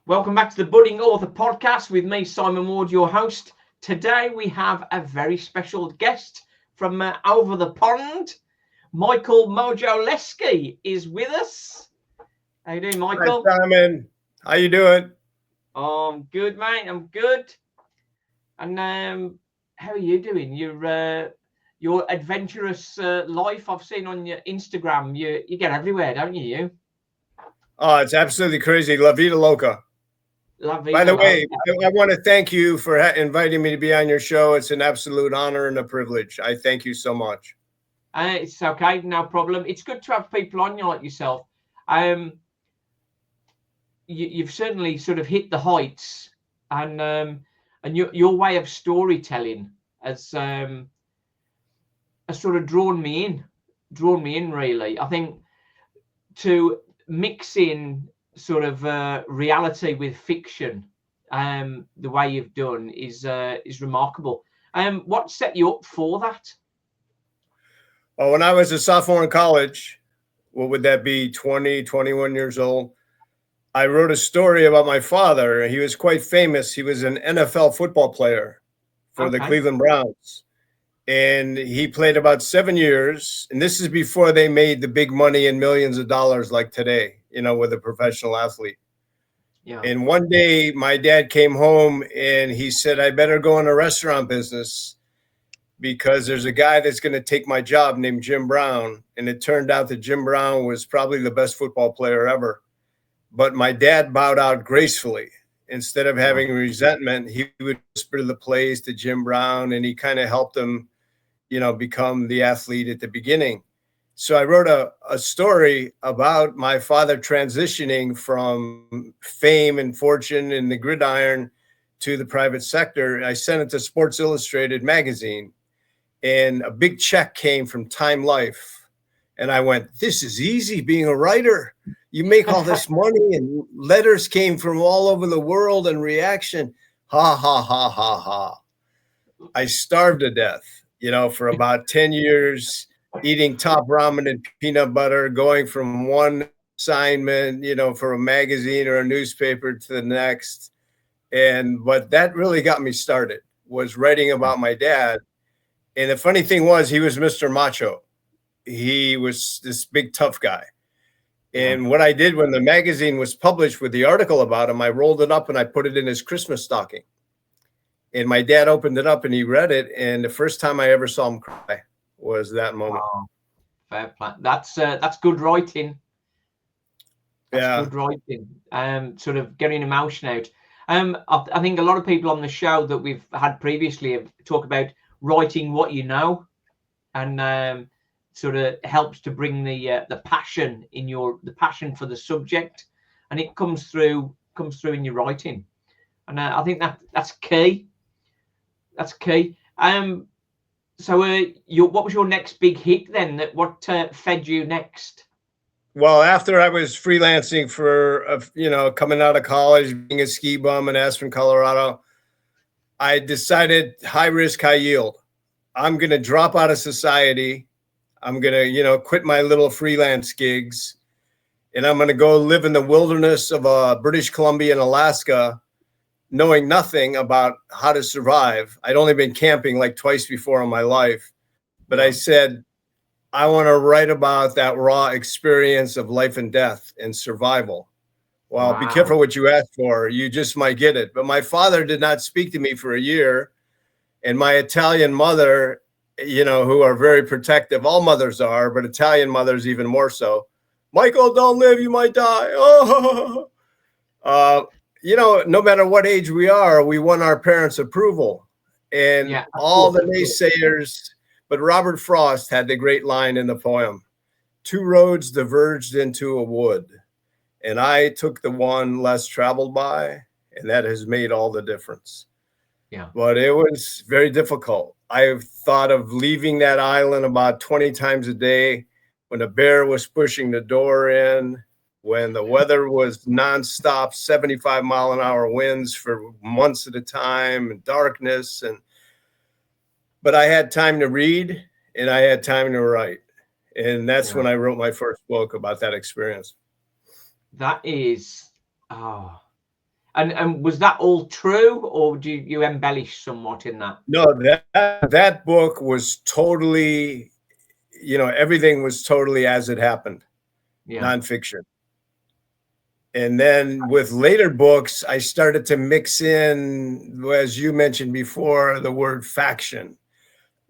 Welcome back to the Budding Author Podcast with me, Simon Ward, your host. Today we have a very special guest from over the pond. Michael Modzelewski is with us. How you doing, Michael? Hi, Simon. How you doing? I'm good, mate. I'm good. And how are you doing? Your adventurous life I've seen on your Instagram. You get everywhere, don't you? Oh, it's absolutely crazy. La Vida Loca. La By vida the way, loca. I want to thank you for inviting me to be on your show. It's an absolute honor and a privilege. I thank you so much. It's okay, no problem. It's good to have people on you like yourself. You've certainly sort of hit the heights, and your way of storytelling has sort of drawn me in. Really, I think to mix in sort of reality with fiction, the way you've done is remarkable. What set you up for that? Well, when I was a sophomore in college, what would that be, 20, 21 years old? I wrote a story about my father. He was quite famous. He was an NFL football player for the Okay. Cleveland Browns. And he played about 7 years. And this is before they made the big money and millions of dollars like today, with a professional athlete. Yeah. And one day my dad came home and he said, I better go in the restaurant business because there's a guy that's going to take my job named Jim Brown. And it turned out that Jim Brown was probably the best football player ever. But my dad bowed out gracefully. Instead of having resentment, he would whisper the plays to Jim Brown, and he kind of helped him, become the athlete at the beginning. So I wrote a story about my father transitioning from fame and fortune in the gridiron to the private sector. I sent it to Sports Illustrated magazine, and a big check came from Time Life. And I went, this is easy being a writer. You make all this money, and letters came from all over the world and reaction. Ha, ha, ha, ha, ha. I starved to death, for about 10 years, eating top ramen and peanut butter, going from one assignment, for a magazine or a newspaper to the next. But that really got me started, was writing about my dad. And the funny thing was, he was Mr. Macho. He was this big tough guy. And what I did when the magazine was published with the article about him, I rolled it up and I put it in his Christmas stocking. And my dad opened it up and he read it. And the first time I ever saw him cry was that moment. Oh, fair play. That's good writing. That's good writing. Sort of getting emotion out. I think a lot of people on the show that we've had previously have talked about writing what you know, and sort of helps to bring the passion the passion for the subject, and it comes through in your writing, and I think that's key. That's key. So what was your next big hit then? What fed you next? Well, after I was freelancing for, coming out of college, being a ski bum in Aspen, Colorado, I decided high risk, high yield. I'm going to drop out of society. I'm going to, quit my little freelance gigs, and I'm going to go live in the wilderness of British Columbia and Alaska, knowing nothing about how to survive. I'd only been camping like twice before in my life, but I said, I want to write about that raw experience of life and death and survival. Well, be careful what you ask for. You just might get it. But my father did not speak to me for a year. And my Italian mother, who are very protective, all mothers are, but Italian mothers even more so. Michael, don't live, you might die. Oh, no matter what age we are, we want our parents' approval. And all the naysayers, but Robert Frost had the great line in the poem, 2 roads diverged into a wood, and I took the one less traveled by, and that has made all the difference. Yeah. But it was very difficult. I've thought of leaving that island about 20 times a day when a bear was pushing the door in, when the weather was nonstop, 75-mile-an-hour winds for months at a time, and darkness. But I had time to read and I had time to write. And that's when I wrote my first book about that experience. That is, And was that all true, or do you embellish somewhat in that? No, that book was totally, everything was totally as it happened, nonfiction. And then with later books, I started to mix in, as you mentioned before, the word faction,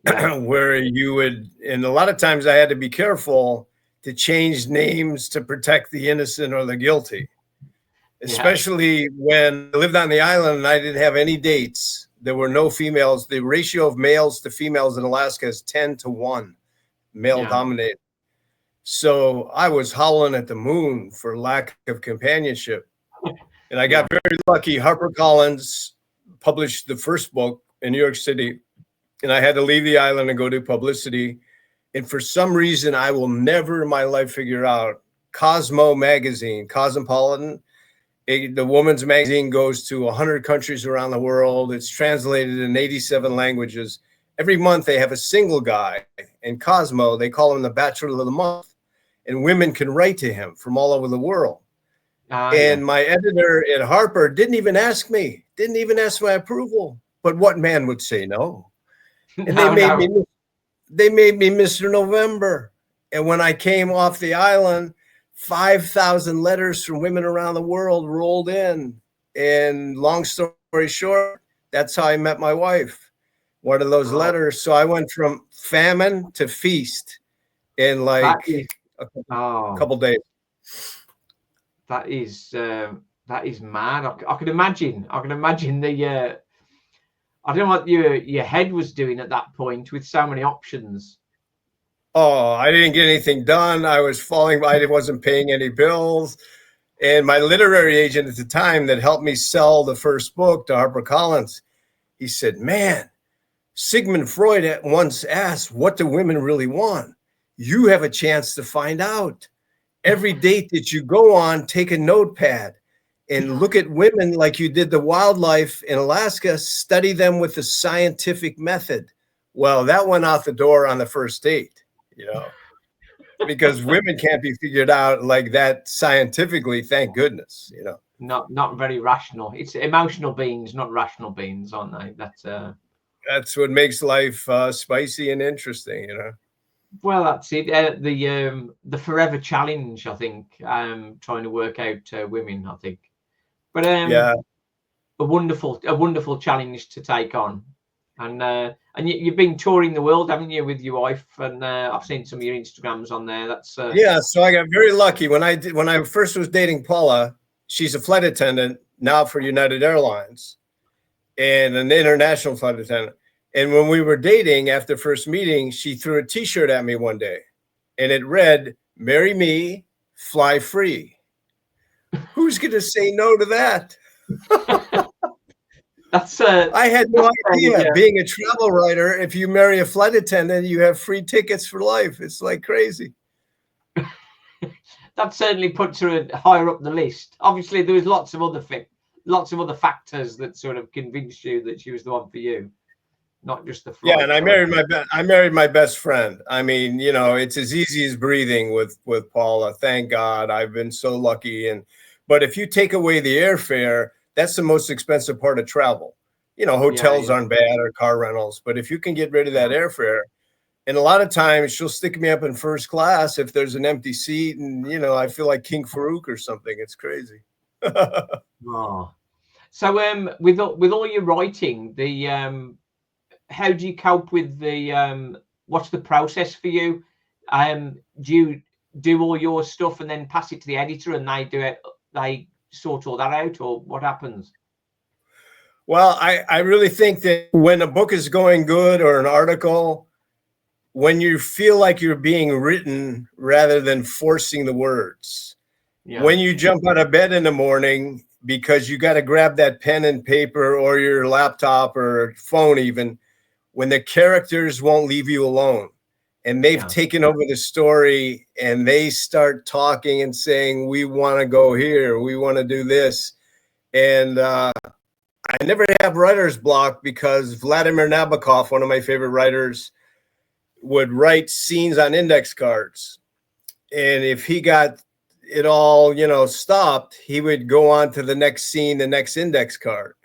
where you would, and a lot of times I had to be careful to change names to protect the innocent or the guilty, especially when I lived on the island and I didn't have any dates. There were no females. The ratio of males to females in Alaska is 10-1, male dominated. So I was howling at the moon for lack of companionship. And I got very lucky. HarperCollins published the first book in New York City, and I had to leave the island and go do publicity. And for some reason, I will never in my life figure out, Cosmo magazine, Cosmopolitan, the woman's magazine goes to 100 countries around the world. It's translated in 87 languages. Every month they have a single guy. In Cosmo, they call him the Bachelor of the Month. And women can write to him from all over the world. And my editor at Harper didn't even ask me, didn't even ask my approval. But what man would say no? And they made me Mr. November. And when I came off the island, 5,000 letters from women around the world rolled in. And long story short, that's how I met my wife. One of those letters. So I went from famine to feast in like a couple days. That is mad. I can imagine. I can imagine the. I don't know what your head was doing at that point with so many options. Oh, I didn't get anything done. I was falling. I wasn't paying any bills, and my literary agent at the time that helped me sell the first book to HarperCollins, he said, "Man, Sigmund Freud once asked, what do women really want? You have a chance to find out. Every date that you go on, take a notepad and look at women like you did the wildlife in Alaska, study them with the scientific method." Well, that went out the door on the first date, because women can't be figured out like that scientifically, thank goodness, Not very rational. It's emotional beings, not rational beings, aren't they? That's what makes life spicy and interesting, Well, that's it. The forever challenge, I think, trying to work out women, I think. But a wonderful challenge to take on. And you've been touring the world, haven't you, with your wife? And I've seen some of your Instagrams on there. That's So I got very lucky when I first was dating Paula. She's a flight attendant now for United Airlines, and an international flight attendant. And when we were dating, after first meeting, she threw a T-shirt at me one day, and it read, "Marry me, fly free." Who's going to say no to that? I had no idea. Being a travel writer, if you marry a flight attendant, you have free tickets for life. It's like crazy. That certainly puts her higher up the list. Obviously, there was lots of other factors that sort of convinced you that she was the one for you. Not just the flight. And I married my best friend. I mean, it's as easy as breathing with Paula. Thank God, I've been so lucky. But if you take away the airfare, that's the most expensive part of travel. Hotels aren't bad or car rentals, but if you can get rid of that airfare, and a lot of times she'll stick me up in first class if there's an empty seat, and I feel like King Farouk or something. It's crazy. So with all your writing, how do you cope with what's the process for you? Do you do all your stuff and then pass it to the editor and they sort all that out, or what happens? Well, I really think that when a book is going good or an article, when you feel like you're being written rather than forcing the words, when you jump out of bed in the morning because you got to grab that pen and paper or your laptop or phone, even when the characters won't leave you alone and they've taken over the story and they start talking and saying, we want to go here, we want to do this. And I never have writer's block because Vladimir Nabokov, one of my favorite writers, would write scenes on index cards. And if he got it all, stopped, he would go on to the next scene, the next index card.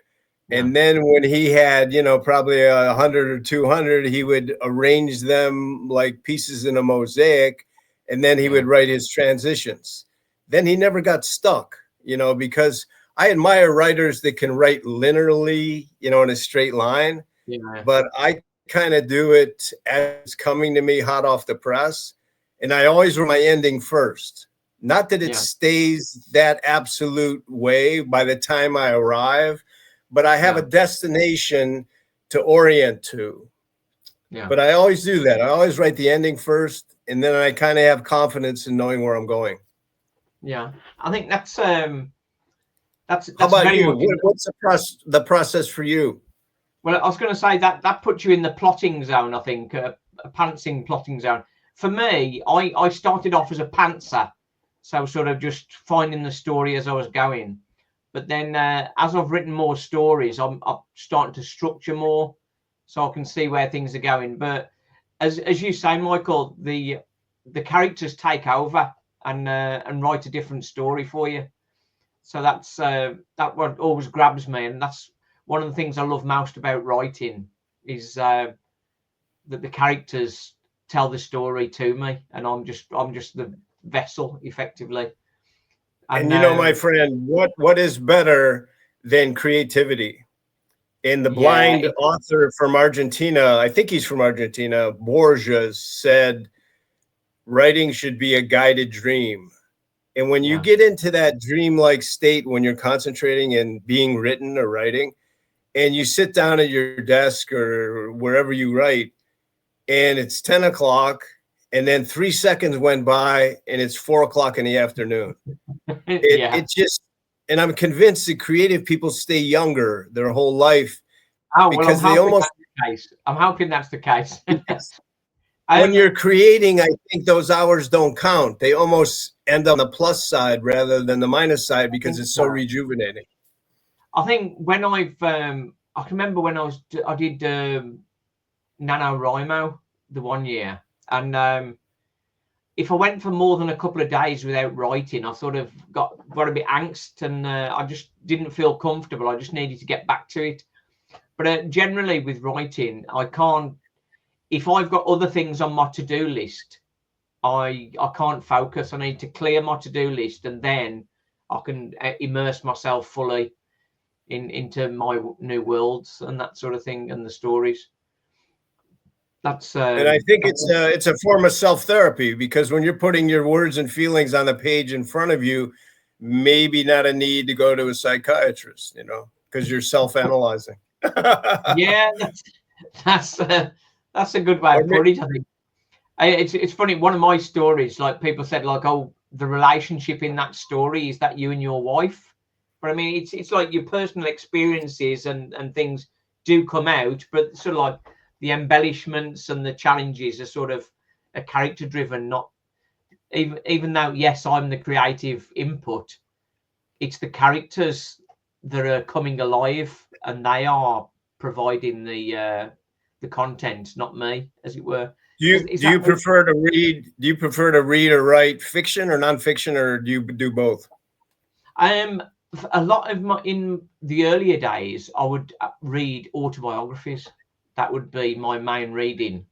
Yeah. And then when he had, probably 100 or 200, he would arrange them like pieces in a mosaic, and then he would write his transitions. Then he never got stuck, because I admire writers that can write linearly, in a straight line. Yeah. But I kind of do it as it's coming to me hot off the press. And I always write my ending first. Not that it stays that absolute way by the time I arrive, but I have a destination to orient to. Yeah. But I always do that. I always write the ending first, and then I kind of have confidence in knowing where I'm going. Yeah, I think that's how about you? What's the process for you? Well, I was going to say that puts you in the plotting zone. I think a pantsing plotting zone. For me, I started off as a pantser, so sort of just finding the story as I was going. But then as I've written more stories, I'm starting to structure more, so I can see where things are going. But as you say, Michael, the characters take over and write a different story for you. So that's that what always grabs me, and that's one of the things I love most about writing is that the characters tell the story to me, and I'm just the vessel, effectively. And my friend, what is better than creativity? And the blind author from Argentina, I think he's from Argentina, Borges, said writing should be a guided dream. And when you get into that dreamlike state, when you're concentrating and being written or writing, and you sit down at your desk or wherever you write, and it's 10 o'clock, and then 3 seconds went by, and it's 4 o'clock in the afternoon. It just, and I'm convinced that creative people stay younger their whole life because they almost. I'm hoping that's the case. When you're creating, I think those hours don't count. They almost end on the plus side rather than the minus side because it's so rejuvenating. I think when I can remember when I did NaNoWriMo the one year, and if I went for more than a couple of days without writing, I sort of got a bit angst, and I just didn't feel comfortable. I just needed to get back to it. But generally with writing, I can't. If I've got other things on my to-do list, I can't focus. I need to clear my to-do list, and then I can immerse myself fully into my new worlds and that sort of thing, and the stories. That's and I think it's a form of self-therapy, because when you're putting your words and feelings on the page in front of you, maybe not a need to go to a psychiatrist, because you're self-analyzing. Yeah, that's a good way of putting it. I think it's funny. One of my stories, like people said, like, oh, the relationship in that story is that you and your wife. But I mean, it's like your personal experiences and things do come out, but sort of like the embellishments and the challenges are sort of a character driven. Not even though, yes, I'm the creative input, it's the characters that are coming alive, and they are providing the content, not me, as it were. Do you prefer to read? Do you prefer to read or write fiction or nonfiction, or do you do both? A lot of in the earlier days, I would read autobiographies. That would be my main reading.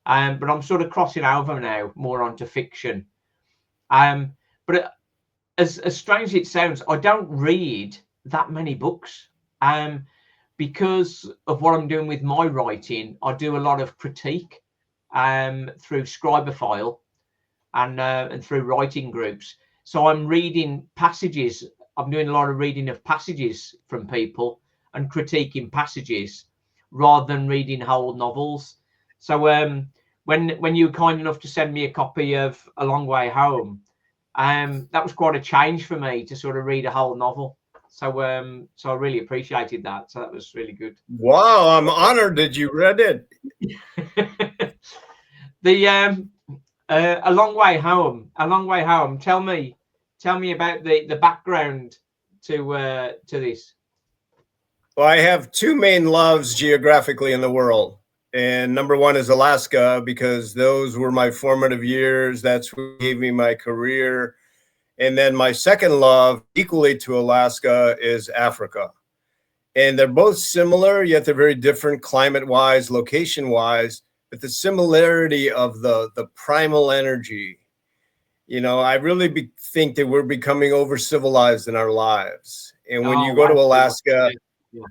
But I'm sort of crossing over now more onto fiction. But as strange as it sounds, I don't read that many books. Because of what I'm doing with my writing, I do a lot of critique through Scribophile and through writing groups. So I'm reading passages. I'm doing a lot of reading of passages from people and critiquing passages rather than reading whole novels. So when you were kind enough to send me a copy of A Long Way Home, that was quite a change for me to sort of read a whole novel. So I really appreciated that. So that was really good. Wow, I'm honored that you read it. A Long Way Home. A Long Way Home. Tell me about the background to this. Well, I have two main loves geographically in the world. And number one is Alaska, because those were my formative years. That's what gave me my career. And then my second love, equally to Alaska, is Africa. And they're both similar, yet they're very different climate-wise, location-wise. But the similarity of the primal energy, you know, I really think that we're becoming over-civilized in our lives. And when you go to Alaska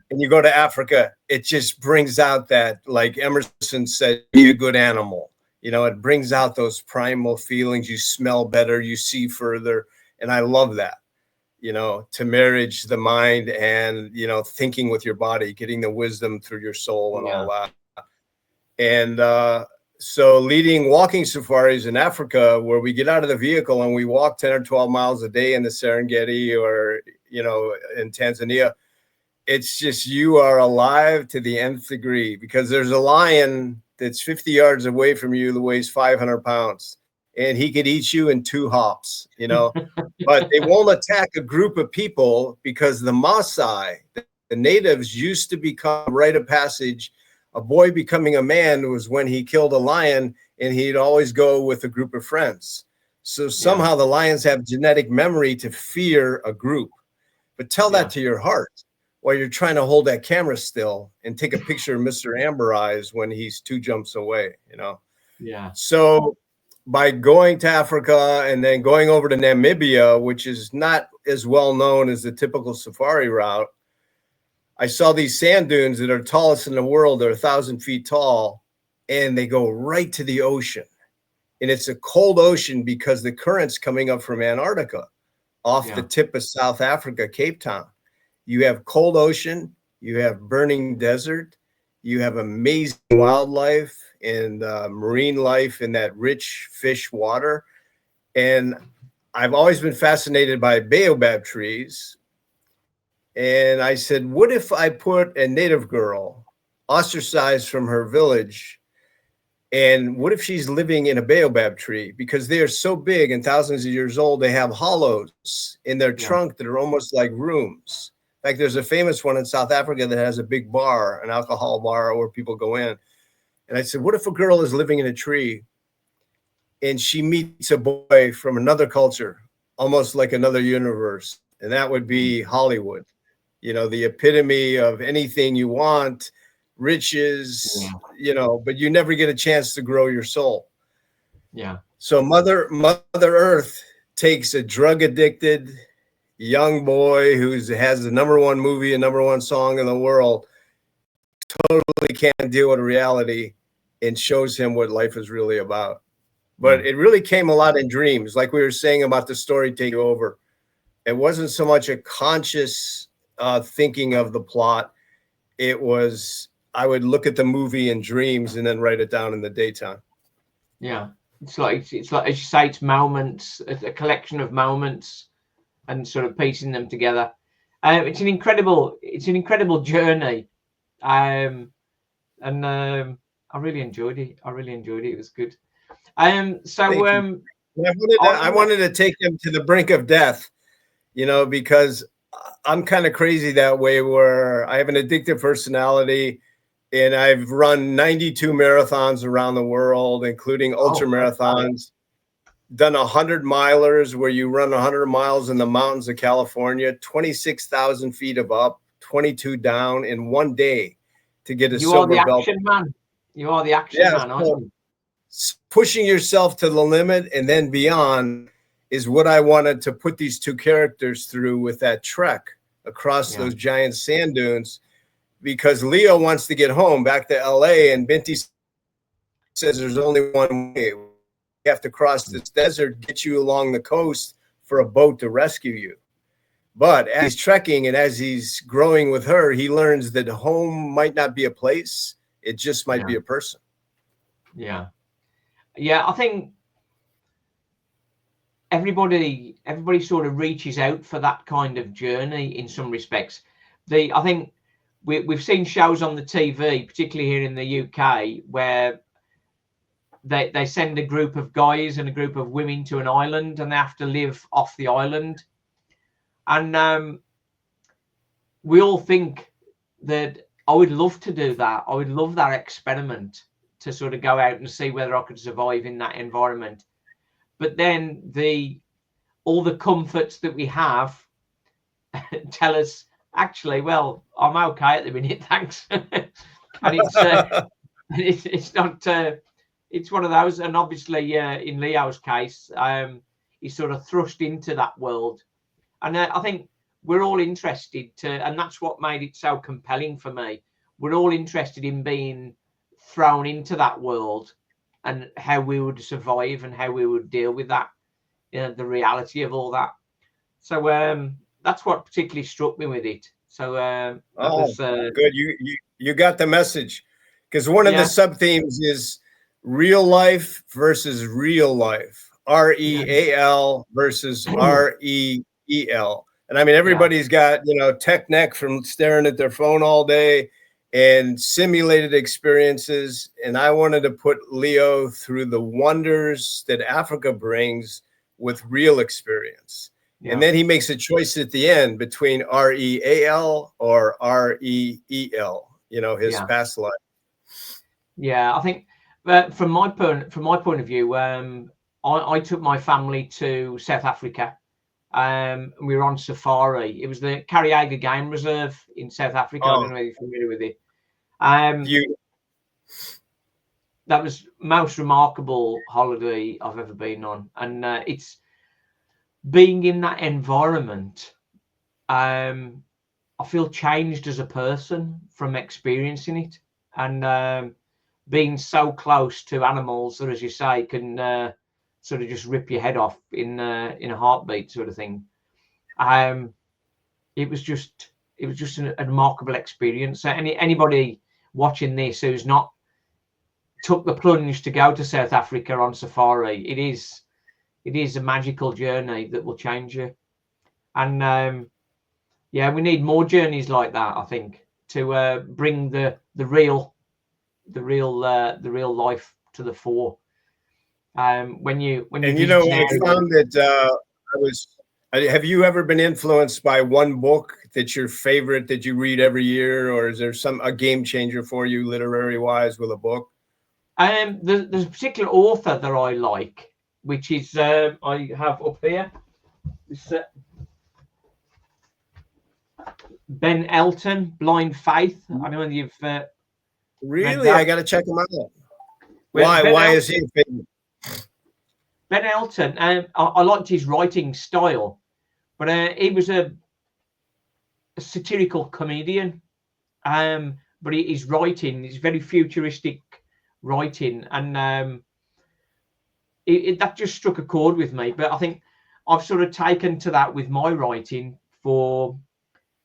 and you go to Africa, it just brings out that, like Emerson said, be a good animal. You know, it brings out those primal feelings. You smell better, you see further. And I love that, you know, to marriage the mind and, you know, thinking with your body, getting the wisdom through your soul and all that. And so leading walking safaris in Africa, where we get out of the vehicle and we walk 10 or 12 miles a day in the Serengeti or, you know, in Tanzania, it's just, you are alive to the nth degree, because there's a lion that's 50 yards away from you that weighs 500 pounds. And he could eat you in 2 hops, you know, but they won't attack a group of people because the Maasai, the natives, used to become rite of passage. A boy becoming a man was when he killed a lion, and he'd always go with a group of friends. So somehow the lions have genetic memory to fear a group. But tell that to your heart while you're trying to hold that camera still and take a picture of Mr. Amber Eyes when he's 2 jumps away, you know? Yeah. So by going to Africa and then going over to Namibia, which is not as well known as the typical safari route, I saw these sand dunes that are tallest in the world. They're 1,000 feet tall, and they go right to the ocean. And it's a cold ocean because the current's coming up from Antarctica off the tip of South Africa, Cape Town. You have cold ocean, you have burning desert, you have amazing wildlife and marine life in that rich fish water. And I've always been fascinated by baobab trees. And I said, what if I put a native girl ostracized from her village? And what if she's living in a baobab tree? Because they are so big and thousands of years old, they have hollows in their trunk that are almost like rooms. In fact, there's a famous one in South Africa that has a big bar, an alcohol bar where people go in. And I said, what if a girl is living in a tree and she meets a boy from another culture, almost like another universe? And that would be Hollywood. You know, the epitome of anything you want, riches, you know, but you never get a chance to grow your soul. Yeah. So Mother Earth takes a drug addicted young boy who has the #1 movie and #1 song in the world, totally can't deal with reality, and shows him what life is really about. But it really came a lot in dreams, like we were saying about the story taking over. It wasn't so much a conscious thinking of the plot. It was, I would look at the movie in dreams and then write it down in the daytime. Yeah, it's like as you say, it's moments, a collection of moments, and sort of piecing them together. It's an incredible journey, and I really enjoyed it. It was good. I wanted to take them to the brink of death, you know, because I'm kind of crazy that way, where I have an addictive personality, and I've run 92 marathons around the world, including ultra marathons, done 100 milers where you run 100 miles in the mountains of California, 26,000 feet up, 22 down in one day to get a silver belt. You are the action man, aren't you? Pushing yourself to the limit and then beyond is what I wanted to put these 2 characters through with that trek across those giant sand dunes, because Leo wants to get home back to LA, and Binti says there's only one way. You have to cross this desert, get you along the coast for a boat to rescue you. But as he's trekking and as he's growing with her, he learns that home might not be a place. It just might be a person. Yeah. Yeah, I think everybody sort of reaches out for that kind of journey in some respects. I think we've seen shows on the TV, particularly here in the UK, where they send a group of guys and a group of women to an island, and they have to live off the island. And we all think that I would love to do that. I would love that experiment, to sort of go out and see whether I could survive in that environment. But then all the comforts that we have tell us, actually, well, I'm okay at the minute, thanks. And it's not. It's one of those, and obviously, in Leo's case, he's sort of thrust into that world, and I think we're all interested to, and that's what made it so compelling for me. We're all interested in being thrown into that world and how we would survive and how we would deal with that, the reality of all that. So that's what particularly struck me with it. So that was good. You got the message, because one of the sub themes is real life versus real life, REAL versus REEL. And I mean, everybody's got, tech neck from staring at their phone all day and simulated experiences. And I wanted to put Leo through the wonders that Africa brings with real experience. And then he makes a choice at the end between REAL or REEL, his past life. Yeah, I think from my point of view, I took my family to South Africa. We were on safari. It was the Kariega Game Reserve in South Africa. I don't know if you're familiar with it. That was most remarkable holiday I've ever been on, and it's being in that environment. I feel changed as a person from experiencing it, and being so close to animals that, as you say, can sort of just rip your head off in a heartbeat, sort of thing. It was just a remarkable experience. So anybody watching this who's not took the plunge to go to South Africa on safari, it is a magical journey that will change you. And we need more journeys like that, I think, to bring the real life to the fore. I found that have you ever been influenced by one book that's your favorite that you read every year, or is there a game changer for you literary wise with a book? There's a particular author that I like, which is I have up here. It's Ben Elton, Blind Faith. I don't know whether you've really. I got to check him out. Why is he a favorite? Ben Elton. I liked his writing style, but he was a satirical comedian. But his writing is very futuristic writing, and that just struck a chord with me. But I think I've sort of taken to that with my writing for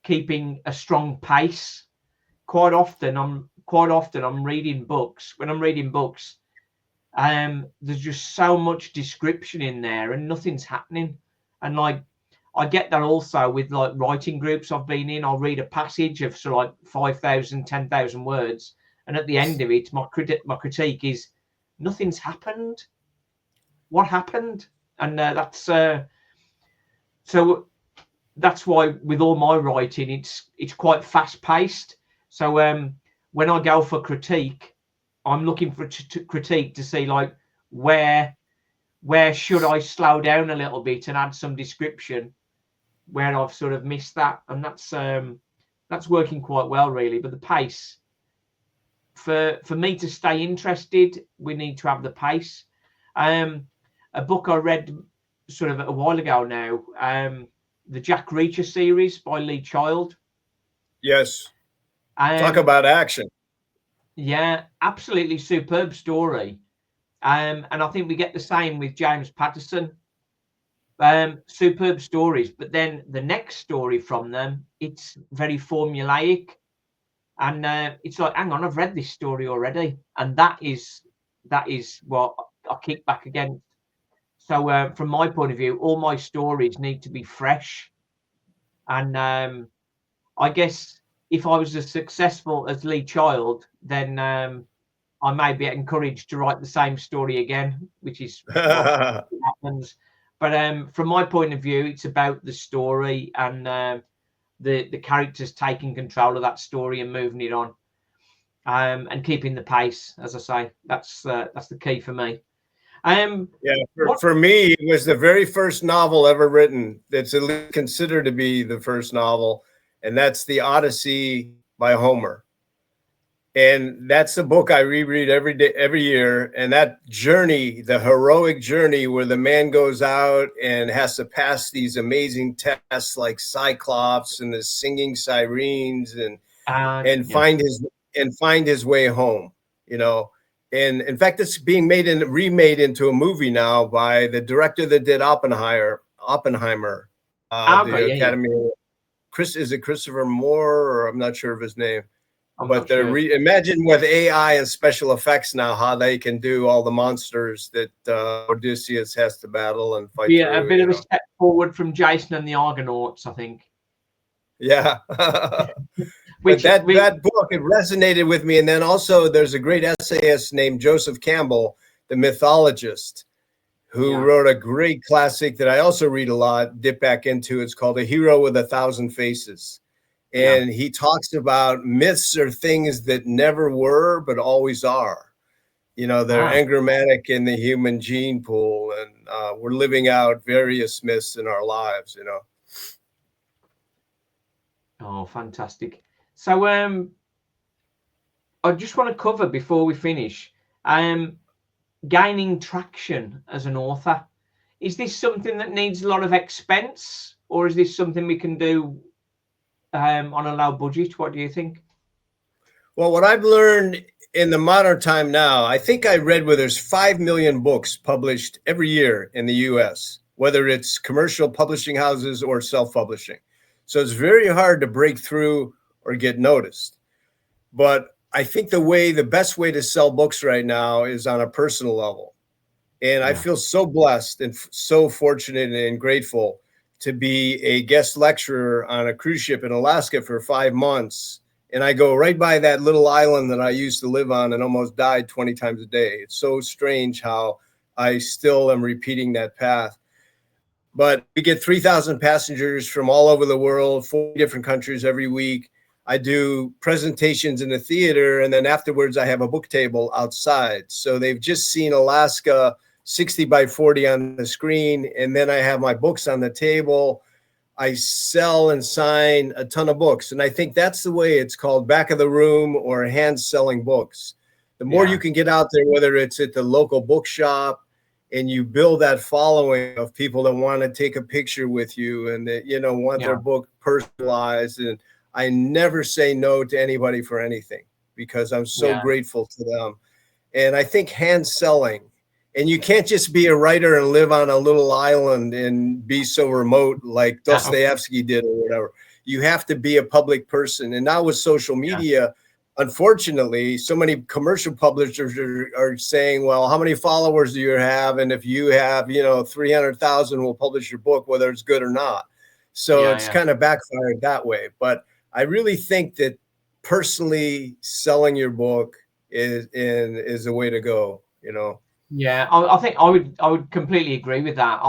keeping a strong pace. Quite often I'm reading books. When I'm reading books, there's just so much description in there and nothing's happening. And like, I get that also with like writing groups I've been in. I'll read a passage of sort of like 5,000, 10,000 words, and at the end of it, my critique is nothing's happened. What happened? And so that's why with all my writing, it's quite fast paced. So when I go for critique, I'm looking for critique to see like where should I slow down a little bit and add some description where I've sort of missed that, and that's working quite well really. But the pace, for me to stay interested, we need to have the pace. A book I read sort of a while ago now, the Jack Reacher series by Lee Child. Yes. Talk about action. Yeah, absolutely superb story. And I think we get the same with James Patterson. Superb stories, but then the next story from them, it's very formulaic, and it's like, hang on, I've read this story already, and that is what I kick back against. So from my point of view, all my stories need to be fresh, and I guess if I was as successful as Lee Child, then I may be encouraged to write the same story again, which is what happens. But from my point of view, it's about the story and the characters taking control of that story and moving it on, and keeping the pace. As I say, that's the key for me. Yeah, for me, it was the very first novel ever written that's at least considered to be the first novel, and that's The Odyssey by Homer. And that's the book I reread every day, every year. And that journey, the heroic journey where the man goes out and has to pass these amazing tests like Cyclops and the singing sirens and find his way home, you know. And in fact, it's being remade into a movie now by the director that did Oppenheimer, the Academy. Is it Christopher Moore, or I'm not sure of his name. But imagine with AI and special effects now, how they can do all the monsters that Odysseus has to battle and fight. Yeah, a bit of a step forward from Jason and the Argonauts, I think. Yeah. But that book, it resonated with me. And then also there's a great essayist named Joseph Campbell, the mythologist, who wrote a great classic that I also read a lot, dip back into. It's called A Hero with a Thousand Faces. And he talks about myths are things that never were, but always are. You know, they're engrammatic in the human gene pool, and we're living out various myths in our lives, you know. Oh, fantastic. So I just want to cover before we finish, gaining traction as an author. Is this something that needs a lot of expense, or is this something we can do on a low budget? What do you think? Well, what I've learned in the modern time now, I think I read where there's 5 million books published every year in the US, whether it's commercial publishing houses or self-publishing. So it's very hard to break through or get noticed. But I think the best way to sell books right now is on a personal level. And I feel so blessed and so fortunate and grateful to be a guest lecturer on a cruise ship in Alaska for 5 months. And I go right by that little island that I used to live on and almost died 20 times a day. It's so strange how I still am repeating that path. But we get 3,000 passengers from all over the world, 40 different countries every week. I do presentations in the theater, and then afterwards I have a book table outside. So they've just seen Alaska 60 by 40 on the screen, and then I have my books on the table. I sell and sign a ton of books, and I think that's the way it's called, back of the room or hand selling books. The more you can get out there, whether it's at the local bookshop, and you build that following of people that want to take a picture with you and that, you know, want their book personalized. And I never say no to anybody for anything because I'm so grateful to them. And I think hand selling, and you can't just be a writer and live on a little island and be so remote like Dostoevsky did or whatever. You have to be a public person. And now with social media, unfortunately, so many commercial publishers are saying, well, how many followers do you have? And if you have, you know, 300,000, we'll publish your book, whether it's good or not. So it's kind of backfired that way. But I really think that personally selling your book is the way to go, you know? Yeah, I think I would completely agree with that.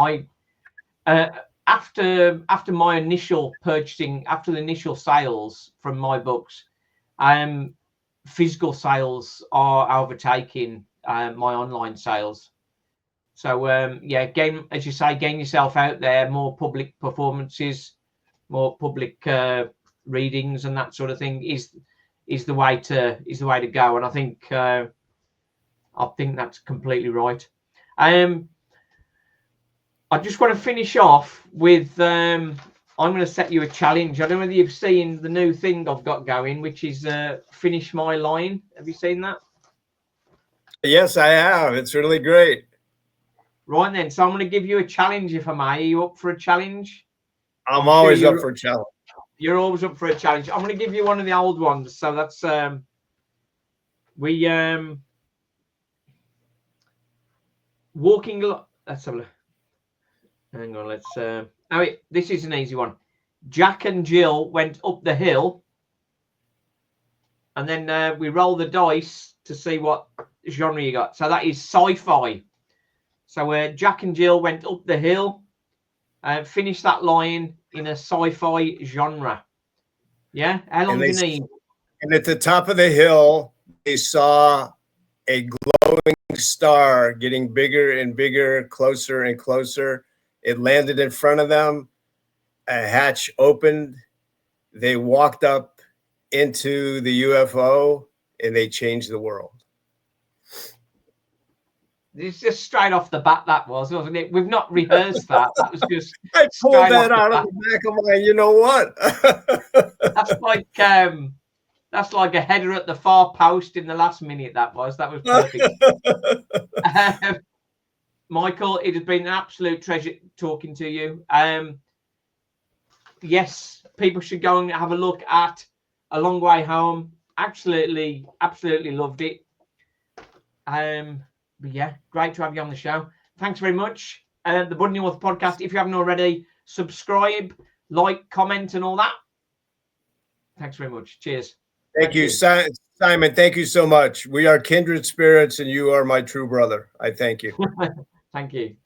After my initial purchasing, after the initial sales from my books, physical sales are overtaking my online sales. So as you say, gain yourself out there, more public performances, more public readings, and that sort of thing is the way to go. And I think that's completely right. I just want to finish off with I'm going to set you a challenge. I don't know whether you've seen the new thing I've got going, which is finish my line. Have you seen that? Yes, I have. It's really great. Right then. So I'm going to give you a challenge, if I may. Are you up for a challenge? I'm always up for a challenge. You're always up for a challenge. I'm going to give you one of the old ones. So that's walking. Let's have a look. Hang on. Let's. This is an easy one. Jack and Jill went up the hill, and then we roll the dice to see what genre you got. So that is sci-fi. So Jack and Jill went up the hill, finish that line in a sci-fi genre. Yeah, how long do you need? And at the top of the hill, they saw a glowing star getting bigger and bigger, closer and closer. It landed in front of them. A hatch opened. They walked up into the UFO and they changed the world. It's just straight off the bat, that was, wasn't it? We've not rehearsed that. That was just I pulled that out of the back of my, you know what? That's like a header at the far post in the last minute. That was perfect. Michael, it has been an absolute treasure talking to you. Yes, people should go and have a look at A Long Way Home. Absolutely loved it. But yeah, great to have you on the show. Thanks very much. The Budding Author Podcast. If you haven't already, subscribe, like, comment, and all that. Thanks very much. Cheers. Thank you, Simon. Thank you so much. We are kindred spirits, and you are my true brother. I thank you. Thank you.